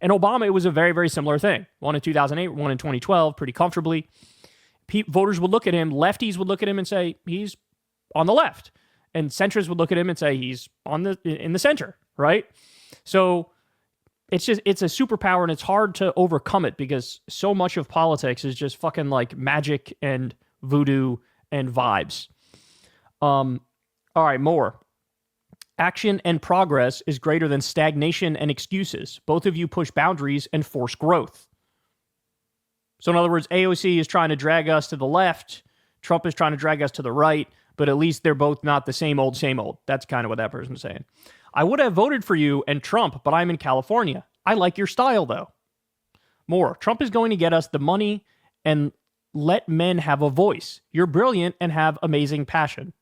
And Obama, it was a very, very similar thing. One in 2008, one in 2012, pretty comfortably. Voters would look at him, lefties would look at him and say, he's on the left. And centrists would look at him and say, he's in the center, right? So it's a superpower, and it's hard to overcome it because so much of politics is just fucking like magic and voodoo and vibes. All right, more. Action and progress is greater than stagnation and excuses. Both of you push boundaries and force growth. So in other words, AOC is trying to drag us to the left. Trump is trying to drag us to the right, but at least they're both not the same old, same old. That's kind of what that person's saying. I would have voted for you and Trump, but I'm in California. I like your style, though. More. Trump is going to get us the money and let men have a voice. You're brilliant and have amazing passion.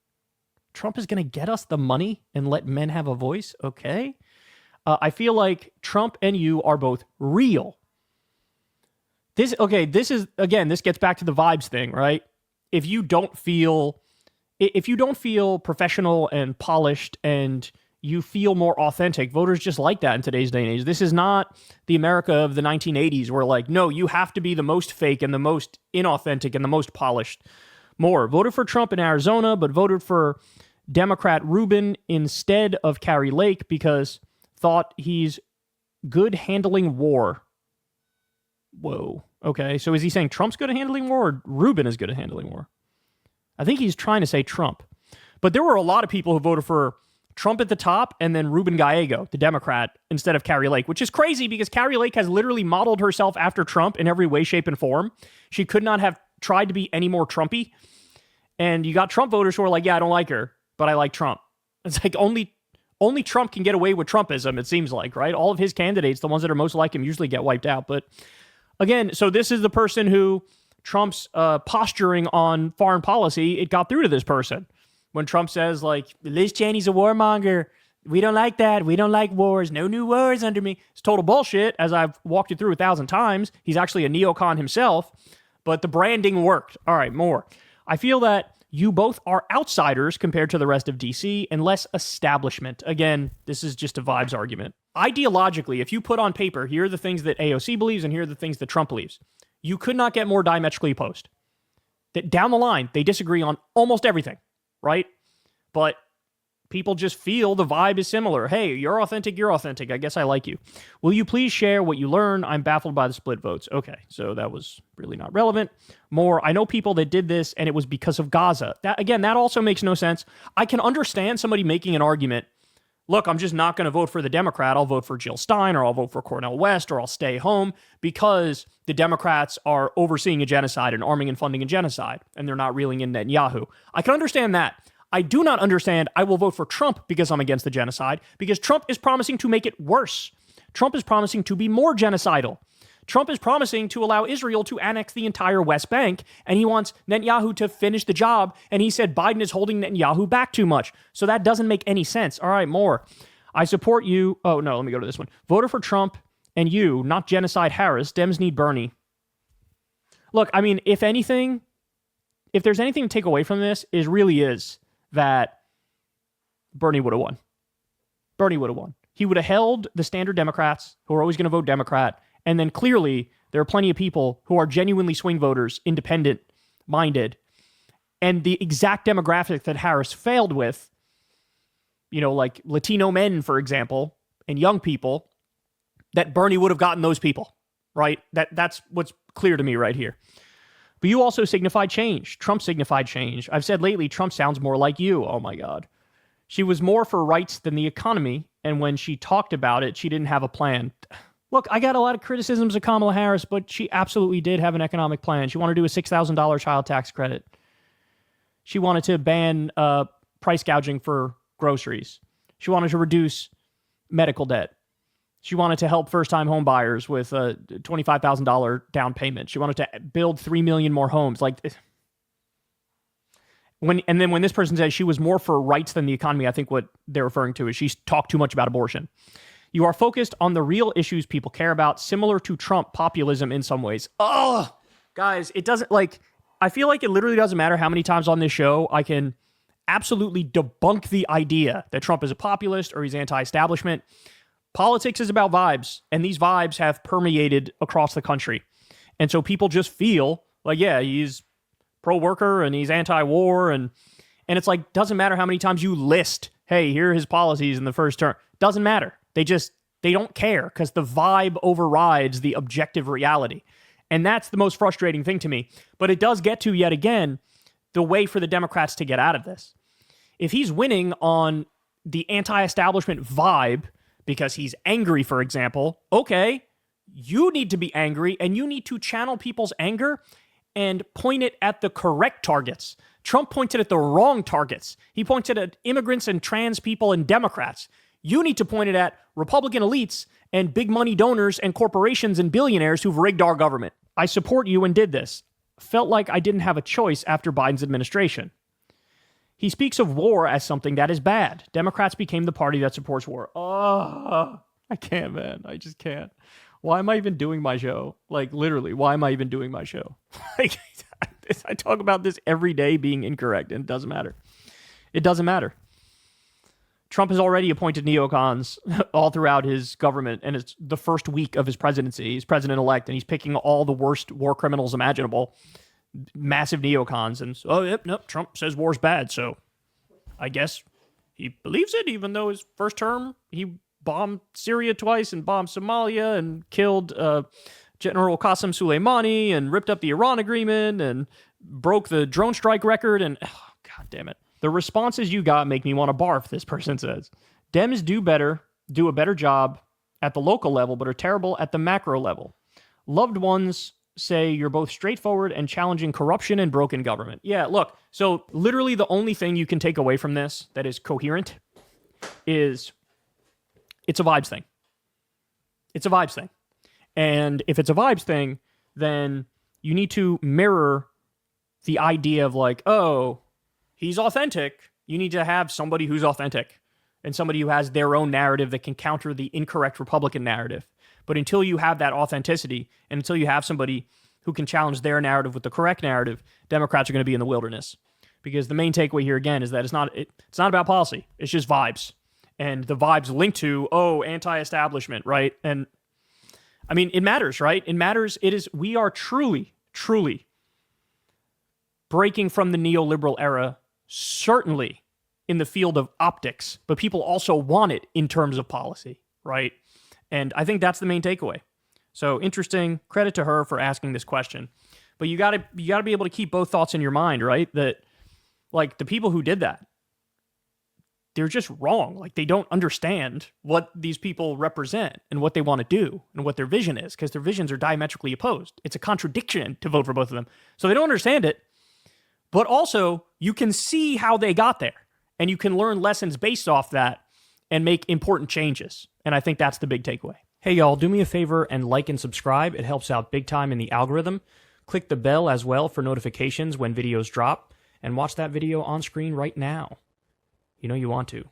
Trump is going to get us the money and let men have a voice? Okay. I feel like Trump and you are both real. This gets back to the vibes thing, right? If you don't feel professional and polished and you feel more authentic, voters just like that in today's day and age. This is not the America of the 1980s where like, no, you have to be the most fake and the most inauthentic and the most polished. More. Voted for Trump in Arizona, but voted for Democrat Rubin instead of Kari Lake because thought he's good handling war. Whoa. Okay. So is he saying Trump's good at handling war or Rubin is good at handling war? I think he's trying to say Trump. But there were a lot of people who voted for Trump at the top and then Ruben Gallego, the Democrat, instead of Kari Lake, which is crazy because Kari Lake has literally modeled herself after Trump in every way, shape, and form. She could not have tried to be any more Trumpy. And you got Trump voters who are like, yeah, I don't like her, but I like Trump. It's like only Trump can get away with Trumpism, it seems like, right? All of his candidates, the ones that are most like him, usually get wiped out. But again, so this is the person who Trump's posturing on foreign policy, it got through to this person. When Trump says, like, Liz Cheney's a warmonger, we don't like that, we don't like wars, no new wars under me. It's total bullshit, as I've walked you through 1,000 times. He's actually a neocon himself, but the branding worked. All right, more. I feel that you both are outsiders compared to the rest of DC and less establishment. Again, this is just a vibes argument. Ideologically, if you put on paper, here are the things that AOC believes and here are the things that Trump believes, you could not get more diametrically opposed. That down the line, they disagree on almost everything, right? But people just feel the vibe is similar. Hey, you're authentic. I guess I like you. Will you please share what you learn? I'm baffled by the split votes. Okay, so that was really not relevant. More, I know people that did this and it was because of Gaza. That also makes no sense. I can understand somebody making an argument. Look, I'm just not going to vote for the Democrat. I'll vote for Jill Stein or I'll vote for Cornel West or I'll stay home because the Democrats are overseeing a genocide and arming and funding a genocide and they're not reeling in Netanyahu. I can understand that. I do not understand I will vote for Trump because I'm against the genocide, because Trump is promising to make it worse. Trump is promising to be more genocidal. Trump is promising to allow Israel to annex the entire West Bank, and he wants Netanyahu to finish the job, and he said Biden is holding Netanyahu back too much. So that doesn't make any sense. All right, more. I support you. Oh, no, let me go to this one. Voter for Trump and you, not genocide Harris. Dems need Bernie. Look, I mean, if anything, if there's anything to take away from this, is that Bernie would have won. Bernie would have won. He would have held the standard Democrats who are always going to vote Democrat. And then clearly there are plenty of people who are genuinely swing voters, independent minded. And the exact demographic that Harris failed with, you know, like Latino men, for example, and young people, that Bernie would have gotten those people, right? That's what's clear to me right here. But you also signified change. Trump signified change. I've said lately, Trump sounds more like you. Oh my God. She was more for rights than the economy. And when she talked about it, she didn't have a plan. Look, I got a lot of criticisms of Kamala Harris, but she absolutely did have an economic plan. She wanted to do a $6,000 child tax credit. She wanted to ban price gouging for groceries. She wanted to reduce medical debt. She wanted to help first-time home buyers with a $25,000 down payment. She wanted to build 3 million more homes. And then when this person says she was more for rights than the economy, I think what they're referring to is she's talked too much about abortion. You are focused on the real issues people care about, similar to Trump populism in some ways. Oh, guys, it doesn't I feel like it literally doesn't matter how many times on this show I can absolutely debunk the idea that Trump is a populist or he's anti-establishment. Politics is about vibes, and these vibes have permeated across the country. And so people just feel like, yeah, he's pro-worker and he's anti-war, and it's like, doesn't matter how many times you list, hey, here are his policies in the first term. Doesn't matter. They don't care because the vibe overrides the objective reality. And that's the most frustrating thing to me. But it does get to, yet again, the way for the Democrats to get out of this. If he's winning on the anti-establishment vibe because he's angry, for example, okay, you need to be angry and you need to channel people's anger and point it at the correct targets. Trump pointed at the wrong targets. He pointed at immigrants and trans people and Democrats. You need to point it at Republican elites and big money donors and corporations and billionaires who've rigged our government. I support you and did this. Felt like I didn't have a choice after Biden's administration. He speaks of war as something that is bad. Democrats became the party that supports war. Oh, I can't, man. I just can't. Why am I even doing my show? Like, literally, why am I even doing my show? Like, I talk about this every day being incorrect, and it doesn't matter. It doesn't matter. Trump has already appointed neocons all throughout his government, and it's the first week of his presidency. He's president-elect, and he's picking all the worst war criminals imaginable, massive neocons. And so, nope, Trump says war's bad, so I guess he believes it, even though his first term, he bombed Syria twice and bombed Somalia and killed General Qasem Soleimani and ripped up the Iran agreement and broke the drone strike record. And, oh, God damn it. The responses you got make me want to barf, this person says. Dems do a better job at the local level, but are terrible at the macro level. Loved ones say you're both straightforward and challenging corruption and broken government. Yeah, look, so literally the only thing you can take away from this that is coherent is it's a vibes thing. It's a vibes thing. And if it's a vibes thing, then you need to mirror the idea of like, oh, he's authentic. You need to have somebody who's authentic and somebody who has their own narrative that can counter the incorrect Republican narrative. But until you have that authenticity and until you have somebody who can challenge their narrative with the correct narrative, Democrats are going to be in the wilderness. Because the main takeaway here, again, is that it's not about policy. It's just vibes. And the vibes linked to, anti-establishment, right? And I mean, it matters, right? It matters. We are truly, truly breaking from the neoliberal era, certainly in the field of optics, but people also want it in terms of policy, right? And I think that's the main takeaway. So interesting. Credit to her for asking this question. But you gotta be able to keep both thoughts in your mind, right? That like the people who did that, they're just wrong. Like they don't understand what these people represent and what they want to do and what their vision is, because their visions are diametrically opposed. It's a contradiction to vote for both of them. So they don't understand it. But also, you can see how they got there, and you can learn lessons based off that and make important changes. And I think that's the big takeaway. Hey, y'all, do me a favor and like and subscribe. It helps out big time in the algorithm. Click the bell as well for notifications when videos drop, and watch that video on screen right now. You know you want to.